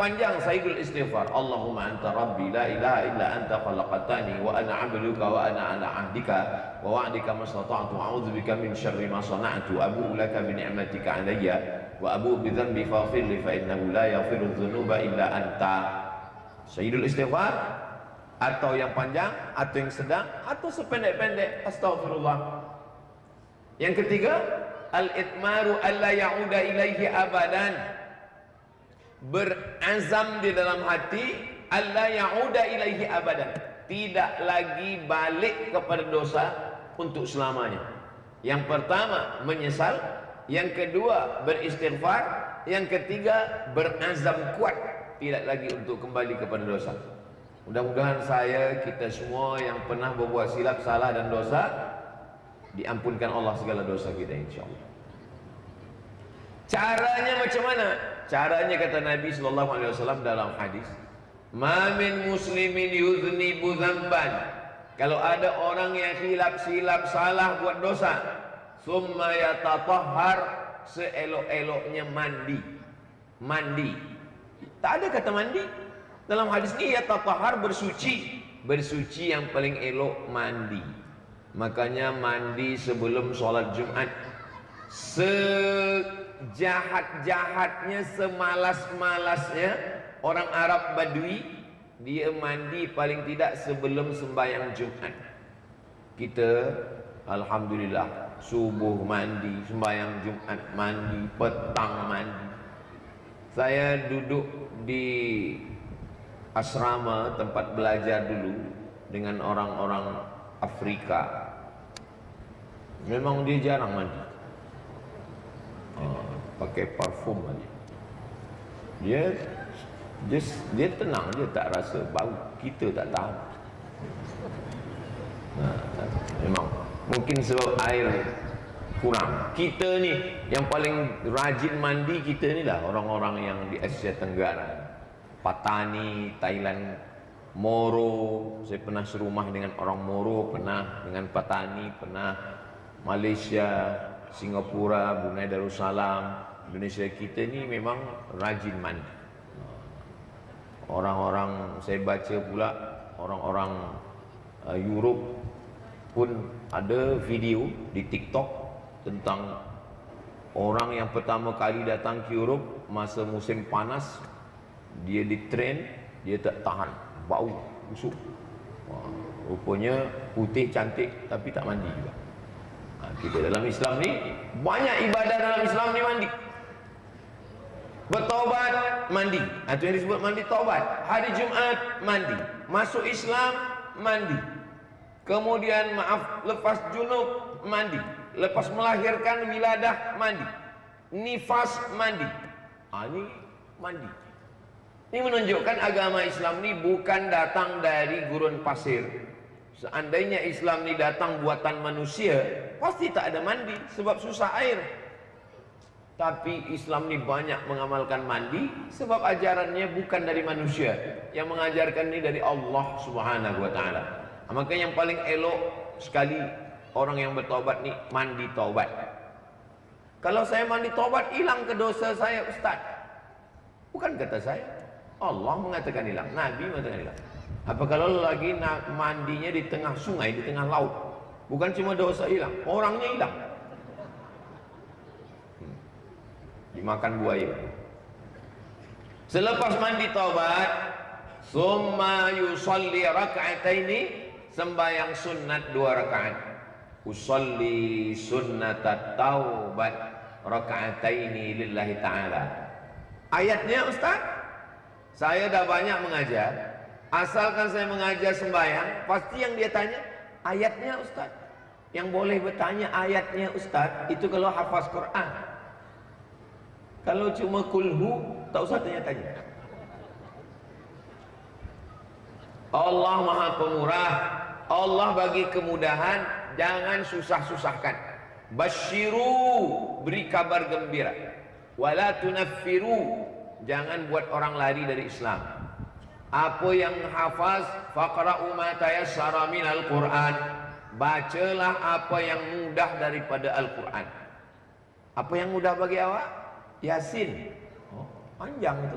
panjang Sayyidul Istighfar. Allahumma anta rabbi la ilaha illa anta khalaqtani wa ana 'abduka wa ana ala 'ahdika wa wa'dika mastata'tu a'udzubika min syarri ma sana'tu abu'u laka bi ni'matika 'alayya wa abu'u bi dhanbi faghfir li fa innahu la yaghfiru dzunuba illa anta. Sayyidul Istighfar, atau yang panjang, atau yang sedang, atau sependek-pendek astaghfirullah. Yang ketiga, al-itmaru alla ya'uda ilaihi abadan, berazam di dalam hati alla ya'uda ilaihi abadan, tidak lagi balik kepada dosa untuk selamanya. Yang pertama menyesal, yang kedua beristighfar, yang ketiga berazam kuat tidak lagi untuk kembali kepada dosa. Mudah-mudahan kita semua yang pernah berbuat silap, salah dan dosa, diampunkan Allah segala dosa kita insyaallah. Caranya macam mana? Caranya kata Nabi sallallahu alaihi wasallam dalam hadis, "Ma min muslimin yuznibu dzamban." Kalau ada orang yang silap, salah, buat dosa, summa yatatahhar, seelok-eloknya mandi. Tak ada kata mandi. Dalam hadis ini yatatahhar, bersuci yang paling elok mandi. Makanya mandi sebelum sholat Jumat. Sejahat-jahatnya, semalas-malasnya orang Arab Badui, dia mandi paling tidak sebelum sembahyang Jumat. Kita alhamdulillah subuh mandi, sembahyang Jumat mandi, petang mandi. Saya duduk di asrama tempat belajar dulu dengan orang-orang Afrika. Memang dia jarang mandi, pakai parfum aja. Dia tenang, dia tak rasa bau, kita tak tahu. Memang mungkin sebab air kurang. Kita ni yang paling rajin mandi, kita ni lah orang-orang yang di Asia Tenggara, Patani, Thailand, Moro. Saya pernah serumah dengan orang Moro, pernah dengan Patani, pernah Malaysia, Singapura, Brunei Darussalam. Indonesia kita ni memang rajin mandi. Orang-orang, saya baca pula orang-orang Europe pun ada video di TikTok tentang orang yang pertama kali datang ke Europe masa musim panas. Dia di train, dia tak tahan, bau busuk. Rupanya putih cantik tapi tak mandi juga. Kita dalam Islam ni banyak ibadah, dalam Islam ni mandi. Bertaubat mandi, itu yang disebut mandi taubat. Hari Jumat mandi, masuk Islam mandi. Kemudian lepas junub mandi, lepas melahirkan wiladah mandi, nifas mandi. Ini mandi. Ini menunjukkan agama Islam ni bukan datang dari gurun pasir. Seandainya Islam ni datang buatan manusia, pasti tak ada mandi sebab susah air. Tapi Islam ni banyak mengamalkan mandi sebab ajarannya bukan dari manusia. Yang mengajarkan ini dari Allah Subhanahu wa taala. Maka yang paling elok sekali orang yang bertaubat ni mandi taubat. Kalau saya mandi taubat, hilang ke dosa saya, Ustaz? Bukan kata saya, Allah mengatakan hilang, Nabi mengatakan hilang. Apa kalau lagi mandinya di tengah sungai, di tengah laut? Bukan cuma dosa hilang, orangnya hilang. Dimakan buaya. Selepas mandi taubat, summa yusalli raka'ataini, sembahyang sunat 2 rakaat. Usalli sunnatat taubat raka'ataini lillahi ta'ala. Ayatnya Ustaz, saya dah banyak mengajar. Asalkan saya mengajar sembahyang, pasti yang dia tanya ayatnya Ustaz. Yang boleh bertanya ayatnya Ustaz itu kalau hafaz Quran. Kalau cuma kulhu, tak usah tanya-tanya. Allah Maha Pemurah, Allah bagi kemudahan, jangan susah-susahkan. Basyiru, beri kabar gembira. Wala tunaffiru, jangan buat orang lari dari Islam. Apa yang hafaz, faqra'u ma tayassara minal Qur'an, bacalah apa yang mudah daripada Al-Quran. Apa yang mudah bagi awak? Yasin. Panjang itu.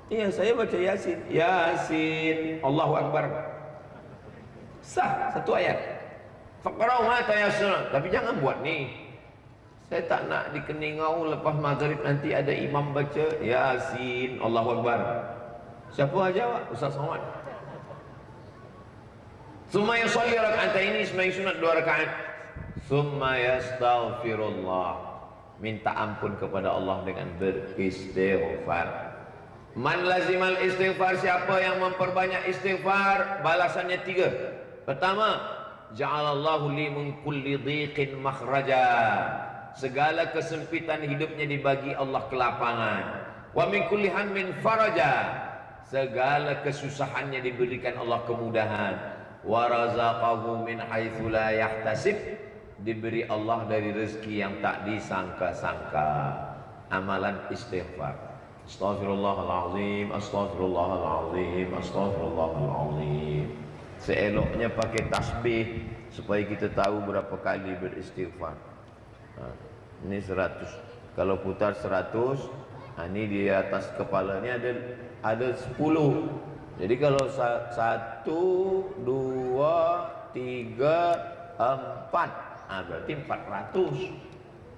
Iya, saya baca Yasin. Yasin, Allahu Akbar. Sah, satu ayat. Faqra'u ma tayassara. Tapi jangan buat nih. Saya tak nak di Keningau lepas maghrib nanti ada imam baca Yasin, Allahu Akbar. Siapa jawab? Ustaz Somad. Summa yusalli raka'ataini, sembahyang sunat 2 rakaat. Summa yastaghfirullah. Minta ampun kepada Allah dengan beristighfar. Man lazimal istighfar, siapa yang memperbanyak istighfar, balasannya 3. Pertama, ja'alallahu li min kulli dhiqin makhraja. Segala kesempitan hidupnya dibagi Allah kelapangan. Wa min kulli hammin faraja. Segala kesusahannya diberikan Allah kemudahan. Wa razaqahu min haitsu la yahtasib. Diberi Allah dari rezeki yang tak disangka-sangka. Amalan istighfar. Astaghfirullahalazim, astaghfirullahalazim, astaghfirullahalazim. Seeloknya pakai tasbih supaya kita tahu berapa kali beristighfar. Ini 100. Kalau putar 100, ini di atas kepalanya ada 10. Jadi kalau 1, 2, 3, 4, berarti 400.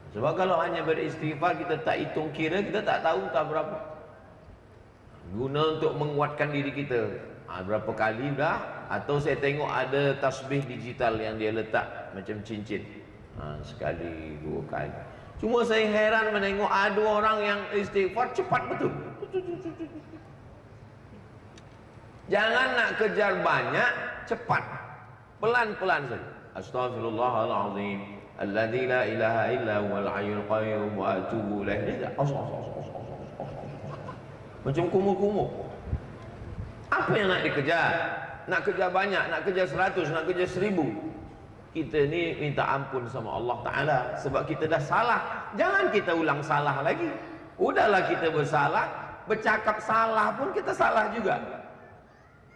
Sebab kalau hanya beristighfar kita tak hitung kira, kita tak tahu tak berapa. Guna untuk menguatkan diri kita. Berapa kali dah? Atau saya tengok ada tasbih digital yang dia letak macam cincin. Sekali, 2 kali. Cuma saya heran menengok ada orang yang istighfar cepat betul. Jangan nak kejar banyak, cepat. Pelan-pelan saja. Astaghfirullahalazim. Alladzi la ilaha illa huwal hayyul qayyum wa atubu ilaih. Macam kumur-kumur. Apa yang nak dikejar? Nak kejar banyak, nak kejar 100, nak kejar 1000. Kita ni minta ampun sama Allah Ta'ala sebab kita dah salah. Jangan kita ulang salah lagi. Udahlah kita bersalah, bercakap salah pun kita salah juga.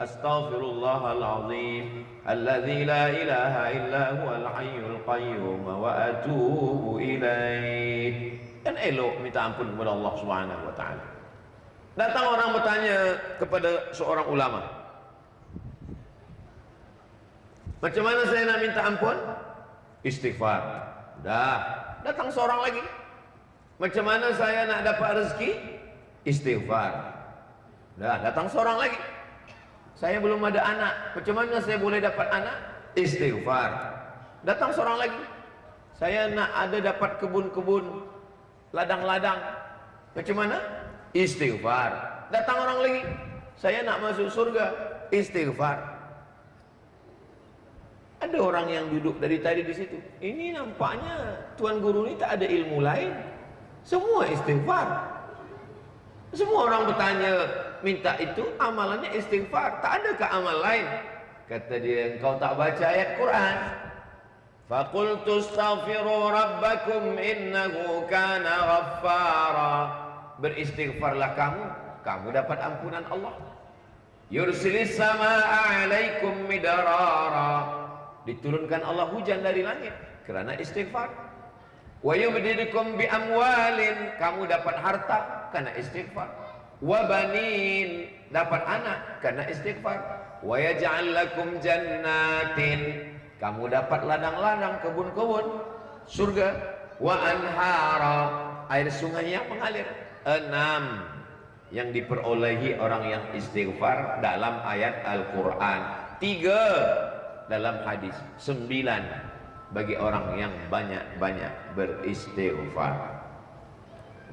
Astaghfirullahalazim alladzi la ilaha illa huwal hayyul qayyum wa atubu ilaih. Kan elok minta ampun kepada Allah Subhanahu wa taala. Datang orang bertanya kepada seorang ulama, macam mana saya nak minta ampun? Istighfar. Dah. Datang seorang lagi, macam mana saya nak dapat rezeki? Istighfar. Dah. Datang seorang lagi, saya belum ada anak, macam mana saya boleh dapat anak? Istighfar. Datang seorang lagi, saya nak ada dapat kebun-kebun, ladang-ladang, macam mana? Istighfar. Datang orang lagi, saya nak masuk surga. Istighfar. Ada orang yang duduk dari tadi di situ. Ini nampaknya tuan guru ini tak ada ilmu lain. Semua istighfar. Semua orang bertanya, minta itu amalannya istighfar. Tak adakah amal lain? Kata dia, engkau tak baca ayat Quran. Faqultu astaghfiru rabbakum innahu kana ghaffara. Beristighfarlah kamu dapat ampunan Allah. Yursilis samaa'a 'alaikum midrara. Diturunkan Allah hujan dari langit kerana istighfar. Wa yumdidukum bi amwalin, kamu dapat harta karena istighfar. Wa banin, dapat anak karena istighfar. Wa yaj'al lakum jannatin, kamu dapat ladang-ladang, kebun-kebun, surga. Wa anhara, air sungai yang mengalir. 6 yang diperolehi orang yang istighfar dalam ayat Al-Quran, 3 dalam hadis, 9 bagi orang yang banyak-banyak beristighfar.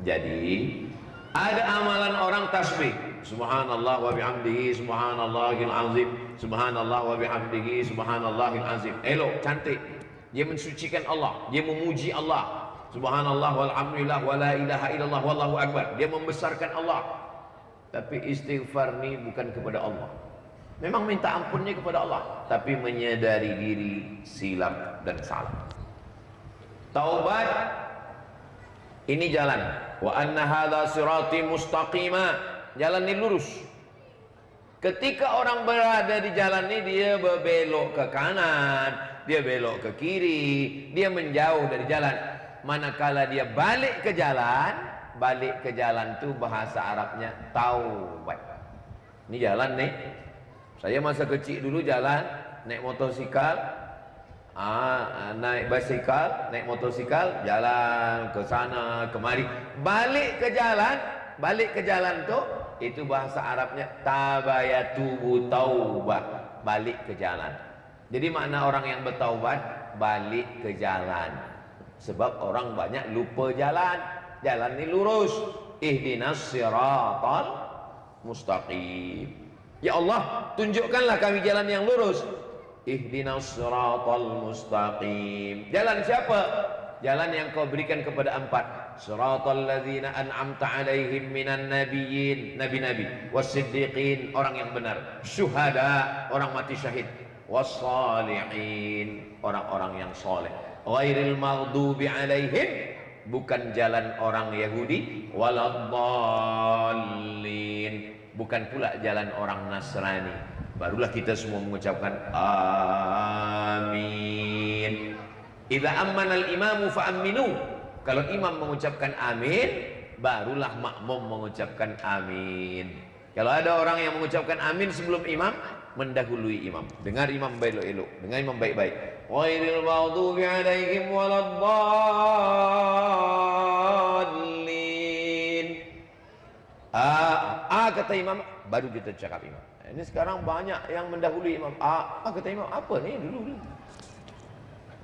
Jadi ada amalan orang tasbih, subhanallah wa bihamdihi subhanallahil azim, subhanallah wa bihamdihi subhanallahil azim. Elok, cantik. Dia mensucikan Allah, dia memuji Allah. Subhanallah walhamdulillah wa la ilaha illallah wallahu akbar. Dia membesarkan Allah. Tapi istighfar ni bukan kepada Allah. Memang minta ampunnya kepada Allah, tapi menyadari diri silap dan salah. Taubat ini jalan. Wa anna hadza sirati mustaqima. Jalan ini lurus. Ketika orang berada di jalan ini, dia berbelok ke kanan, dia belok ke kiri, dia menjauh dari jalan. Manakala dia balik ke jalan, balik ke jalan tuh bahasa Arabnya taubat. Ini jalan nih. Saya masa kecil dulu jalan naik motosikal, naik basikal, naik motosikal, jalan ke sana kemari, balik ke jalan tuh itu bahasa Arabnya tabayatubu taubah, balik ke jalan. Jadi makna orang yang bertaubat balik ke jalan. Sebab orang banyak lupa jalan. Jalan ini lurus. Ihdinas siratal mustaqim. Ya Allah, tunjukkanlah kami jalan yang lurus. Ihdinas siratal mustaqim. Jalan siapa? Jalan yang kau berikan kepada empat. Siratal ladzina an'amta alaihim minan nabiyyin, nabi-nabi, wassiddiqin, orang yang benar, syuhada, orang mati syahid, wassalihin, orang-orang yang soleh, ghairil maghdubi alaihim, bukan jalan orang Yahudi, waladdallin, bukan pula jalan orang Nasrani. Barulah kita semua mengucapkan amin. Idza ammana al-imamu fa'aminu. Kalau imam mengucapkan amin, barulah makmum mengucapkan amin. Kalau ada orang yang mengucapkan amin sebelum imam, mendahului imam. Dengar imam elok-elok, dengar imam baik-baik. Ghairil maghdubi alaihim waladdallin. Kata imam, baru kita cakap imam. Ini sekarang banyak yang mendahului imam. Kata imam, apa ni dulu?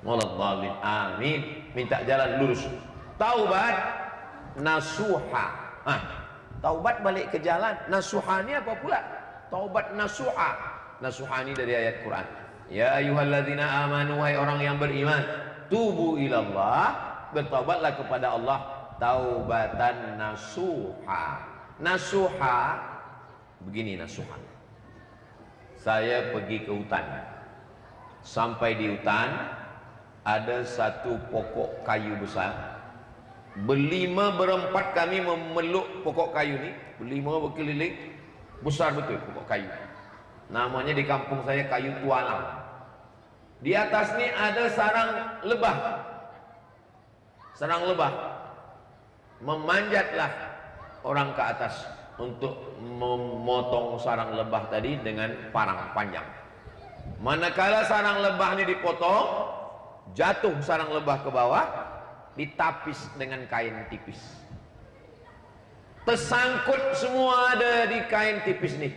Waladdallin, amin. Minta jalan lurus. Taubat nasuha. Taubat balik ke jalan. Nasuha ni apa pula? Taubat nasuha. Nasuha ni dari ayat Quran. Ya ayyuhalladzina amanu, wahai orang yang beriman, tubu ilallah, bertaubatlah kepada Allah, taubatan nasuha. Nasuha begini nasuha. Saya pergi ke hutan. Sampai di hutan ada satu pokok kayu besar. Berlima berempat kami memeluk pokok kayu ni, berlima berkeliling, besar betul pokok kayu. Namanya di kampung saya kayu tualang. Di atas ni ada sarang lebah. Sarang lebah. Memanjatlah orang ke atas untuk memotong sarang lebah tadi dengan parang panjang. Manakala sarang lebah ni dipotong, jatuh sarang lebah ke bawah, ditapis dengan kain tipis. Tersangkut semua ada di kain tipis ni.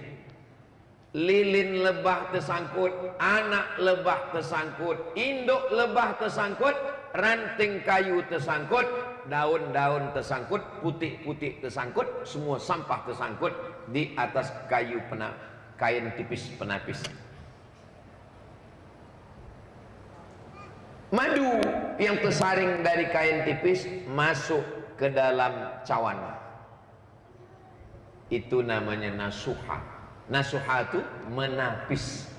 Lilin lebah tersangkut, anak lebah tersangkut, induk lebah tersangkut, ranting kayu tersangkut, daun-daun tersangkut, putik-putik tersangkut, semua sampah tersangkut di atas kayu kain tipis penapis. Madu yang tersaring dari kain tipis masuk ke dalam cawan. Itu namanya nasuha. Nasuha itu menapis.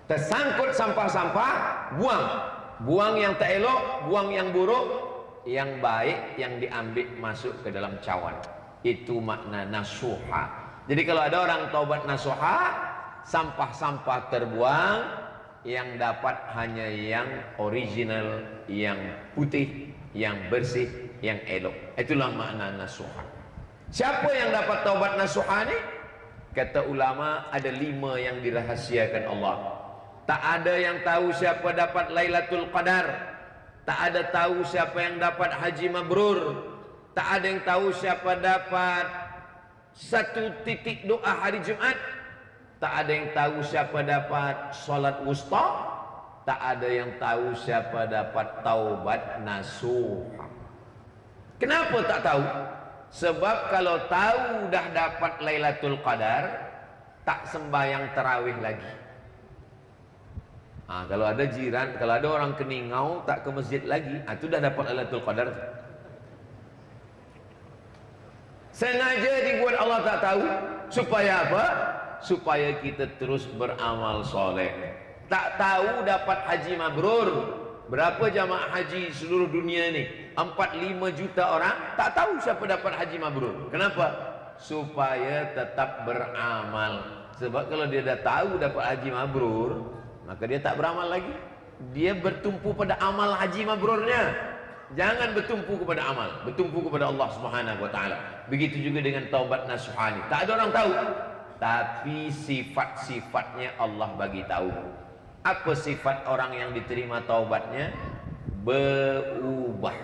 Tersangkut sampah-sampah, buang. Buang yang tak elok, buang yang buruk, yang baik yang diambil masuk ke dalam cawan. Itu makna nasuha. Jadi kalau ada orang taubat nasuha, sampah-sampah terbuang, yang dapat hanya yang original, yang putih, yang bersih, yang elok. Itulah makna nasuha. Siapa yang dapat taubat nasuha ni? Kata ulama ada 5 yang dirahasiakan Allah. Tak ada yang tahu siapa dapat Lailatul Qadar. Tak ada tahu siapa yang dapat haji mabrur. Tak ada yang tahu siapa dapat 1 titik doa hari Jumat. Tak ada yang tahu siapa dapat solat wusta. Tak ada yang tahu siapa dapat taubat nasuha. Kenapa tak tahu? Sebab kalau tahu dah dapat Lailatul Qadar, tak sembahyang tarawih lagi. Kalau ada jiran, kalau ada orang keningau tak ke masjid lagi, itu dah dapat Lailatul Qadar. Sengaja dibuat Allah tak tahu. Supaya apa? Supaya kita terus beramal soleh. Tak tahu dapat haji mabrur. Berapa jamaah haji seluruh dunia ni? 4-5 juta orang. Tak tahu siapa dapat haji mabrur. Kenapa? Supaya tetap beramal. Sebab kalau dia dah tahu dapat haji mabrur, maka dia tak beramal lagi. Dia bertumpu pada amal haji mabrurnya. Jangan bertumpu kepada amal, bertumpu kepada Allah Subhanahu wa taala. Begitu juga dengan taubat nasuhani. Tak ada orang tahu, tapi sifat-sifatnya Allah bagi tahu. Apa sifat orang yang diterima taubatnya? Berubah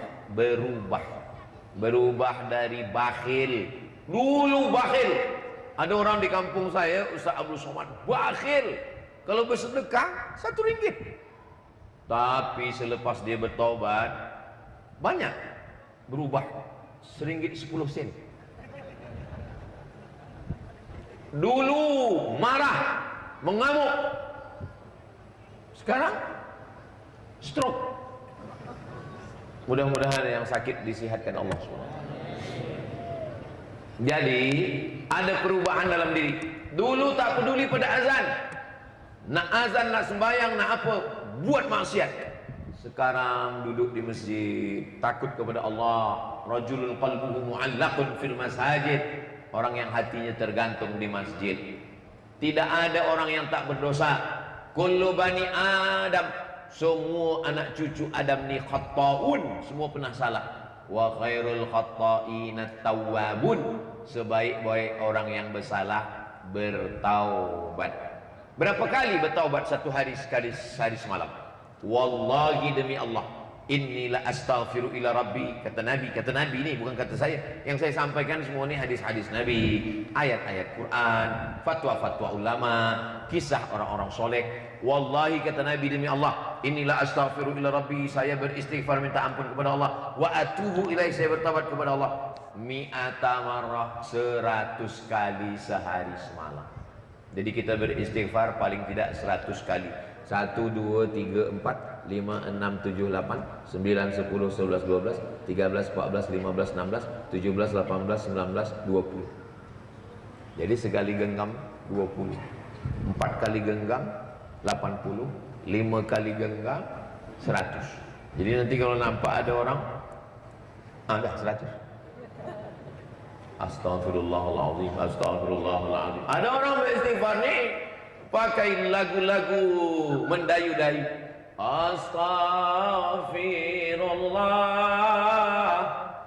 dari bakhil. Dulu bakhil. Ada orang di kampung saya, Ustaz Abdul Somad, bakhil. Kalau bersedekah RM1. Tapi selepas dia bertaubat, banyak berubah, RM1.10. Dulu marah, mengamuk, sekarang stroke. Mudah-mudahan yang sakit disihatkan Allah SWT. Jadi ada perubahan dalam diri. Dulu tak peduli pada azan, nak azan, nak sembahyang, nak apa, buat maksiat. Sekarang duduk di masjid, takut kepada Allah. Rajulun qalbuhu mu'allaqun fil masajid. Orang yang hatinya tergantung di masjid. Tidak ada orang yang tak berdosa. Kullu bani Adam, semua anak cucu Adam ni khatta'un, semua pernah salah. Wa khairul khatta'ina tawwabun, sebaik-baik orang yang bersalah bertaubat. Berapa kali bertaubat satu hari sekali, sehari semalam? Wallahi demi Allah, inni la astaghfiru ila rabbi. Kata Nabi ini bukan kata saya. Yang saya sampaikan semua ini hadis-hadis Nabi, ayat-ayat Quran, fatwa-fatwa ulama, kisah orang-orang soleh. Wallahi kata Nabi demi Allah, inni la astaghfiru ila rabbi, saya beristighfar minta ampun kepada Allah, wa atubu ilaih, saya bertaubat kepada Allah, mi'ata marrah, 100 kali sehari semalam. Jadi kita beristighfar paling tidak 100 kali. 1, 2, 3, 4, 5, 6, 7, 8, 9, 10, 11, 12, 13, 14, 15, 16, 17, 18, 19, 20. Jadi sekali genggam 20, 4 kali genggam 80, 5 kali genggam 100. Jadi nanti kalau nampak ada orang, dah 100. Astagfirullahaladzim, astagfirullahaladzim. Ada orang beristighfar nih pakai lagu-lagu mendayu-dayu. Astaghfirullah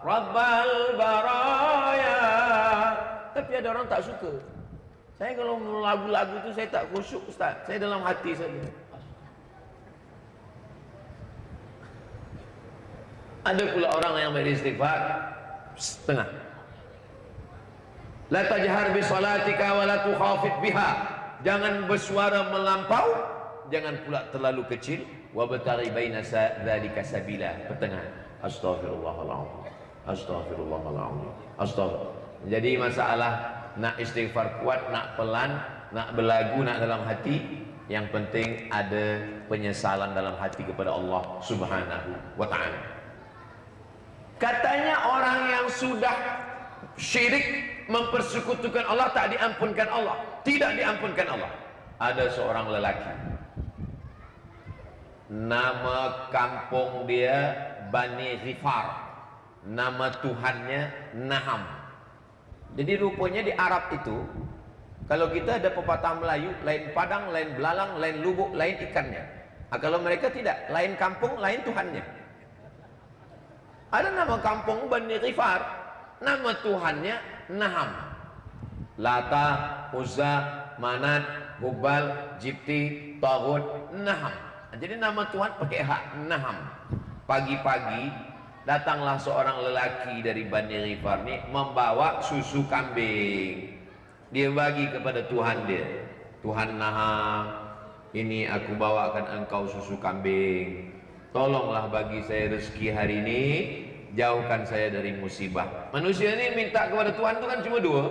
Rabbal baraya. Tapi ada orang tak suka. Saya kalau lagu-lagu itu saya tak khusyuk, Ustaz. Saya dalam hati saja. Ada pula orang yang beristighfar setengah. La tajhar bi salatika wa la tukhafit biha. Jangan bersuara melampau, jangan pula terlalu kecil. Wa bataghi baina dzalika sabila, pertengahan. Astaghfirullahaladzim, astaghfirullahaladzim, astaghfirullah. Jadi masalah nak istighfar kuat, nak pelan, nak berlagu, nak dalam hati, yang penting ada penyesalan dalam hati kepada Allah Subhanahu wa ta'ala. Katanya orang yang sudah syirik, mempersekutukan Allah, tak diampunkan Allah, tidak diampunkan Allah. Ada seorang lelaki, nama kampung dia Bani Ghifar, nama Tuhannya Naham. Jadi rupanya di Arab itu, kalau kita ada pepatah Melayu, lain padang, lain belalang, lain lubuk, lain ikannya. Kalau mereka tidak, lain kampung, lain Tuhannya. Ada nama kampung Bani Ghifar, nama Tuhannya Naham. Lata, Uzza, Manat, Hubal, Jibti, Taghut, Naham. Jadi nama Tuhan pakai hak, Naham. Pagi-pagi datanglah seorang lelaki dari Bani Ghifar ni membawa susu kambing. Dia bagi kepada Tuhan dia. Tuhan Naham, ini aku bawakan engkau susu kambing. Tolonglah bagi saya rezeki hari ini, jauhkan saya dari musibah. Manusia ini minta kepada Tuhan itu kan cuma dua,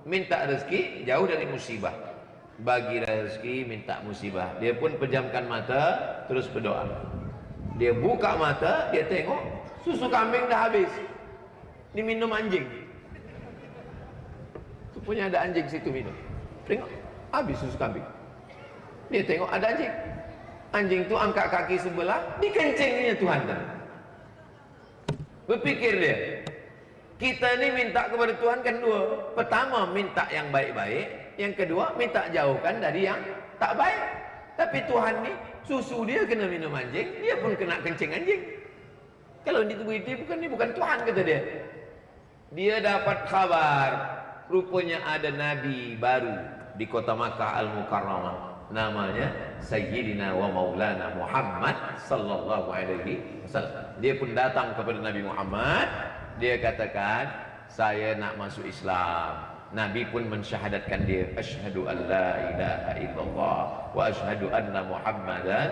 minta rezeki, jauh dari musibah. Bagi rezeki, minta musibah. Dia pun pejamkan mata, terus berdoa. Dia buka mata, dia tengok susu kambing dah habis, diminum anjing. Itu punya ada anjing situ minum. Tengok, habis susu kambing. Dia tengok ada anjing. Anjing tu angkat kaki sebelah, dikencingnya Tuhan tadi. Berpikir dia, kita ni minta kepada Tuhan kan dua. Pertama minta yang baik-baik, yang kedua minta jauhkan dari yang tak baik. Tapi Tuhan ni susu dia kena minum anjing, dia pun kena kencing anjing. Kalau diteliti bukan, ini bukan Tuhan, kata dia. Dia dapat kabar, rupanya ada nabi baru di kota Makkah Al-Mukarramah, namanya Sayyidina wa Maulana Muhammad sallallahu alaihi wasallam. Dia pun datang kepada Nabi Muhammad, dia katakan, saya nak masuk Islam. Nabi pun mensyahadatkan dia, asyhadu an la ilaha illallah wa asyhadu anna Muhammadan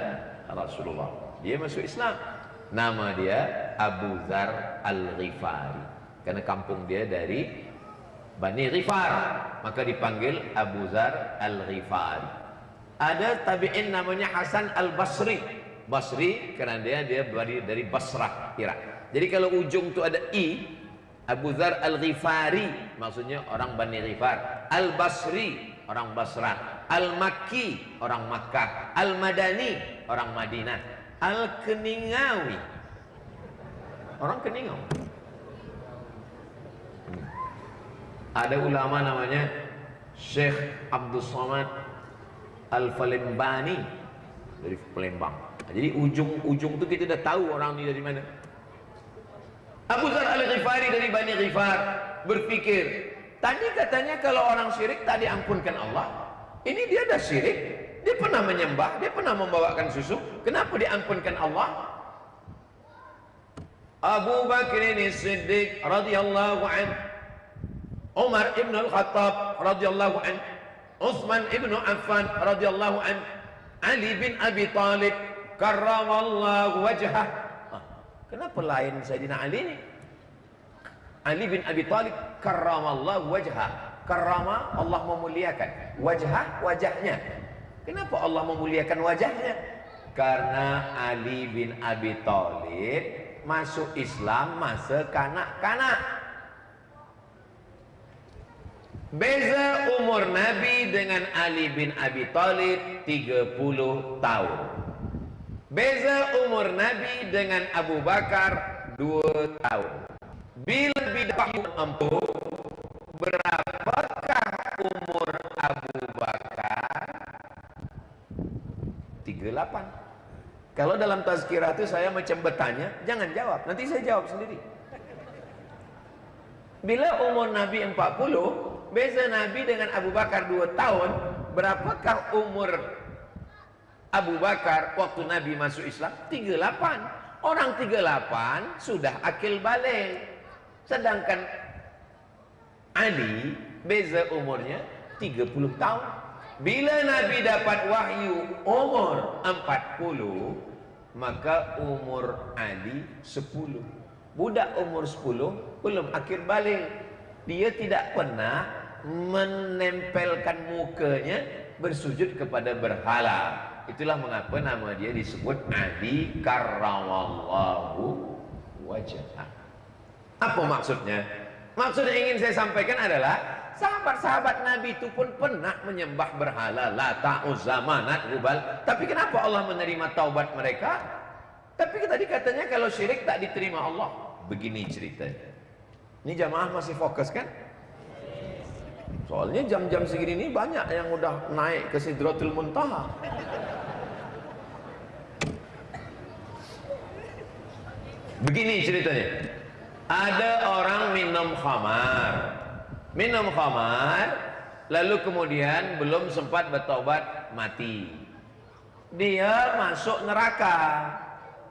Rasulullah. Dia masuk Islam. Nama dia Abu Dzar Al-Ghifari, karena kampung dia dari Bani Ghifar, maka dipanggil Abu Dzar Al-Ghifari. Ada tabi'in namanya Hasan Al-Basri. Basri karena dia dari Basrah, Irak. Jadi kalau ujung tu ada i, Abu Dzar Al-Ghifari maksudnya orang Bani Ghifar. Al-Basri orang Basrah. Al-Makki orang Makkah. Al-Madani orang Madinah. Al-Keningawi orang Keningau. Ada ulama namanya Syekh Abdul Somad Al-Falembani dari Palembang. Jadi ujung-ujung itu kita dah tahu orang ni dari mana. Abu Dzar Al-Ghifari dari Bani Ghifar berpikir, tadi katanya kalau orang syirik tak diampunkan Allah. Ini dia dah syirik, dia pernah menyembah, dia pernah membawakan susu, kenapa diampunkan Allah? Abu Bakr As-Siddiq radhiyallahu anhu, Umar ibn al-Khattab radhiyallahu anhu, Utsman ibn Affan radhiyallahu anhu, Ali bin Abi Talib karramallahu wajhah. Kenapa lain Sayyidina Ali ni? Ali bin Abi Talib karramallahu wajhah. Karrama, Allah memuliakan. Wajhah, wajahnya. Kenapa Allah memuliakan wajahnya? Karena Ali bin Abi Talib masuk Islam masa kanak-kanak. Beza umur Nabi dengan Ali bin Abi Talib 30 tahun. Beza umur Nabi dengan Abu Bakar 2 tahun. Bila bidah empuh, berapakah umur Abu Bakar? 38. Kalau dalam tazkirah itu saya macam bertanya, jangan jawab, nanti saya jawab sendiri. Bila umur Nabi 40, beza Nabi dengan Abu Bakar 2 tahun, berapakah umur Abu Bakar waktu Nabi masuk Islam? 38. Orang 38 sudah akil balik. Sedangkan Ali beza umurnya 30 tahun. Bila Nabi dapat wahyu umur 40, maka umur Ali 10. Budak umur 10 belum akil balik. Dia tidak pernah menempelkan mukanya bersujud kepada berhala. Itulah mengapa nama dia disebut Ali karramallahu wajhah. Apa maksudnya? Maksudnya ingin saya sampaikan adalah sahabat-sahabat Nabi itu pun pernah menyembah berhala, Lata, Uzza, Manat, Hubal. Tapi kenapa Allah menerima taubat mereka? Tapi tadi katanya kalau syirik tak diterima Allah. Begini ceritanya. Ini jamaah masih fokus kan? Soalnya jam-jam segini ini banyak yang udah naik ke Sidratul Muntaha. Begini ceritanya. Ada orang minum khamar. Minum khamar, lalu kemudian belum sempat bertobat, mati. Dia masuk neraka.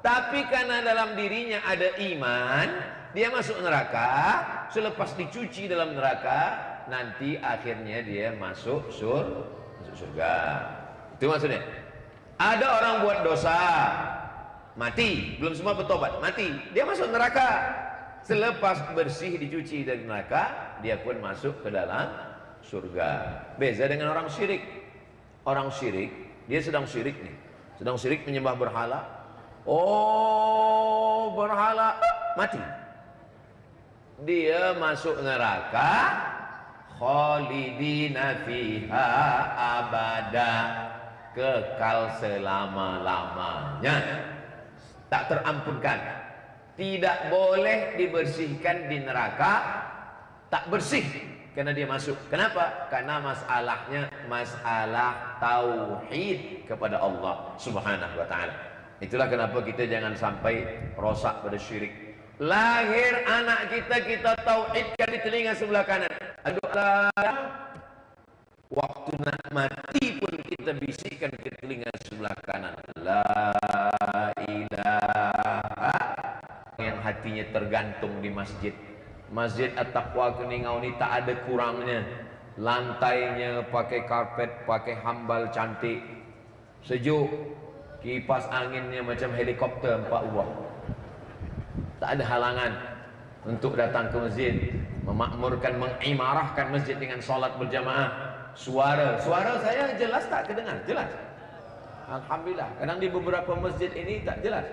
Tapi karena dalam dirinya ada iman, dia masuk neraka. Selepas dicuci dalam neraka, nanti akhirnya dia masuk surga. Itu maksudnya. Ada orang buat dosa, mati, belum sempat bertobat, mati. Dia masuk neraka. Selepas bersih dicuci dari neraka, dia pun masuk ke dalam surga. Beza dengan orang syirik. Orang syirik, dia sedang syirik nih. Sedang syirik menyembah berhala. Oh, berhala, mati. Dia masuk neraka, khalidina fiha abada, kekal selama-lamanya, tak terampunkan. Tidak boleh dibersihkan di neraka, tak bersih karena dia masuk. Kenapa? Karena masalahnya masalah tauhid kepada Allah Subhanahu wa taala. Itulah kenapa kita jangan sampai rosak pada syirik. Lahir anak kita tauhidkan di telinga sebelah kanan. Aduh Allah. Waktu nak mati pun kita bisikkan ke telinga sebelah kanan. La ilaha. Yang hatinya tergantung di masjid. Masjid At-Taqwa Keningau ni tak ada kurangnya. Lantainya pakai karpet, pakai hambal cantik, sejuk. Kipas anginnya macam helikopter 4 buah. Tak ada halangan untuk datang ke masjid, memakmurkan, mengimarahkan masjid dengan solat berjamaah. Suara saya jelas tak kedengar? Jelas. Alhamdulillah. Kadang di beberapa masjid ini tak jelas.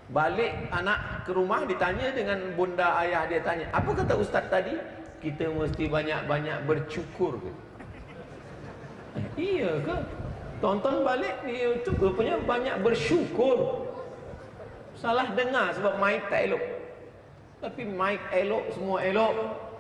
Balik anak ke rumah ditanya dengan bunda ayah, dia tanya, apa kata ustaz tadi? Kita mesti banyak-banyak bersyukur ke? Iya ke? Tonton balik ni YouTube rupanya banyak bersyukur. Salah dengar sebab mic tak elok. Tapi mic elok, semua elok.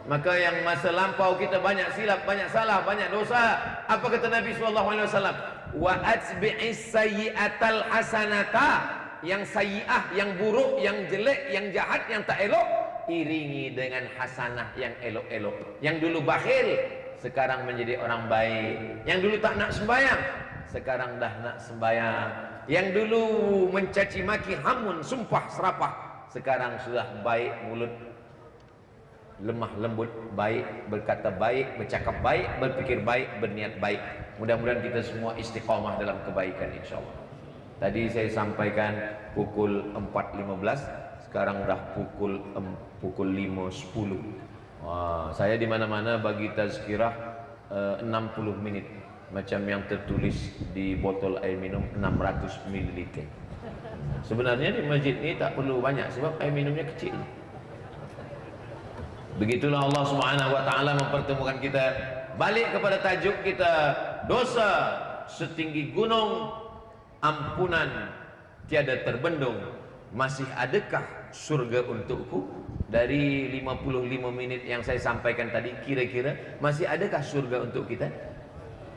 Maka yang masa lampau kita banyak silap, banyak salah, banyak dosa. Apa kata Nabi SAW? Wa atbi'is sayyi'atal hasanata. Yang sayyi'ah, yang buruk, yang jelek, yang jahat, yang tak elok, iringi dengan hasanah yang elok-elok. Yang dulu bakhil, sekarang menjadi orang baik. Yang dulu tak nak sembahyang, sekarang dah nak sembahyang. Yang dulu mencaci maki, hamun, sumpah, serapah, sekarang sudah baik mulut, lemah lembut, baik, berkata baik, bercakap baik, berpikir baik, berniat baik. Mudah-mudahan kita semua istiqamah dalam kebaikan, insyaAllah. Tadi saya sampaikan pukul 4.15, sekarang dah pukul 5.10. Saya di mana-mana bagi tazkirah 60 menit. Macam yang tertulis di botol air minum 600 ml. Sebenarnya di masjid ini tak perlu banyak sebab air minumnya kecil. Begitulah Allah Subhanahu wa taala mempertemukan kita. Balik kepada tajuk kita, dosa setinggi gunung, ampunan tiada terbendung. Masih adakah surga untukku? Dari 55 menit yang saya sampaikan tadi, kira-kira masih adakah surga untuk kita?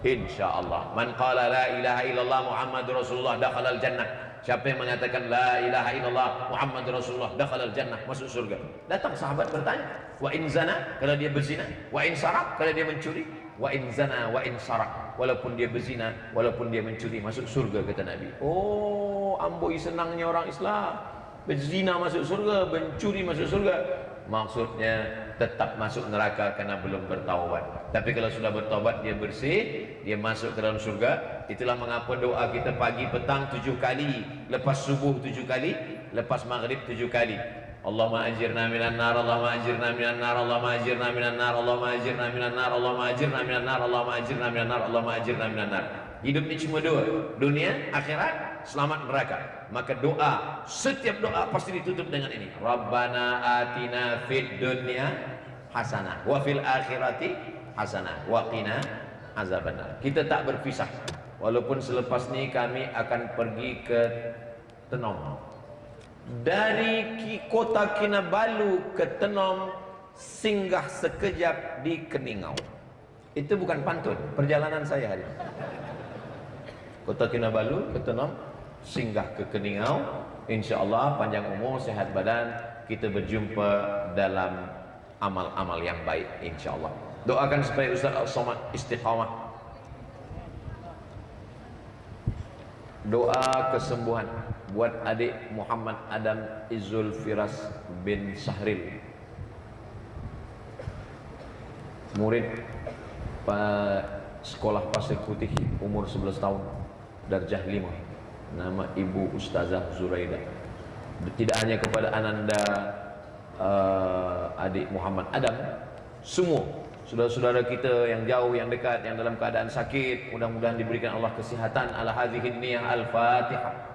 InsyaAllah. Man qala la ilaha illallah Muhammadur Rasulullah dakhalal jannah. Siapa yang mengatakan la ilaha illallah Muhammadur Rasulullah dakhalal jannah, masuk surga. Datang sahabat bertanya, wa in zana, kalau dia berzina, wa in sarak, kalau dia mencuri, wa in zana wa in sarak, walaupun dia berzina, walaupun dia mencuri, masuk surga, kata Nabi. Oh, amboi senangnya orang Islam. Berzina masuk surga, mencuri masuk surga. Maksudnya tetap masuk neraka karena belum bertaubat. Tapi kalau sudah bertaubat, dia bersih, dia masuk ke dalam surga. Itulah mengapa doa kita pagi petang 7 kali, lepas subuh 7 kali, lepas maghrib 7 kali. Allahumma ajirna minan nar, Allahumma ajirna minan nar, Allahumma ajirna minan nar, Allahumma ajirna minan nar, Allahumma ajirna minan nar, Allahumma ajirna minan nar, Allahumma ajirna minan nar. Hidup ini cuma dua, dunia, akhirat, selamat neraka. Maka doa, setiap doa pasti ditutup dengan ini. Rabbana atina fid dunya hasanah wa fil akhirati hasanah wa qina azabannar. Kita tak berpisah. Walaupun selepas ini kami akan pergi ke Tenom. Dari kota Kinabalu ke Tenom, singgah sekejap di Keningau. Itu bukan pantun, perjalanan saya hari ini. Kota Kinabalu ke Tenom, singgah ke Keningau. InsyaAllah panjang umur, sehat badan, kita berjumpa dalam amal-amal yang baik, insyaAllah. Doakan supaya Ustaz Al-Somad istiqamah. Doa kesembuhan buat adik Muhammad Adam Izzul Firas bin Sahril, murid sekolah Pasir Putih, umur 11 tahun, darjah 5, nama ibu Ustazah Zuraida. Tidak hanya kepada Ananda adik Muhammad Adam, semua saudara-saudara kita yang jauh, yang dekat, yang dalam keadaan sakit, mudah-mudahan diberikan Allah kesihatan. Ala hadhihi niyah al-Fatihah.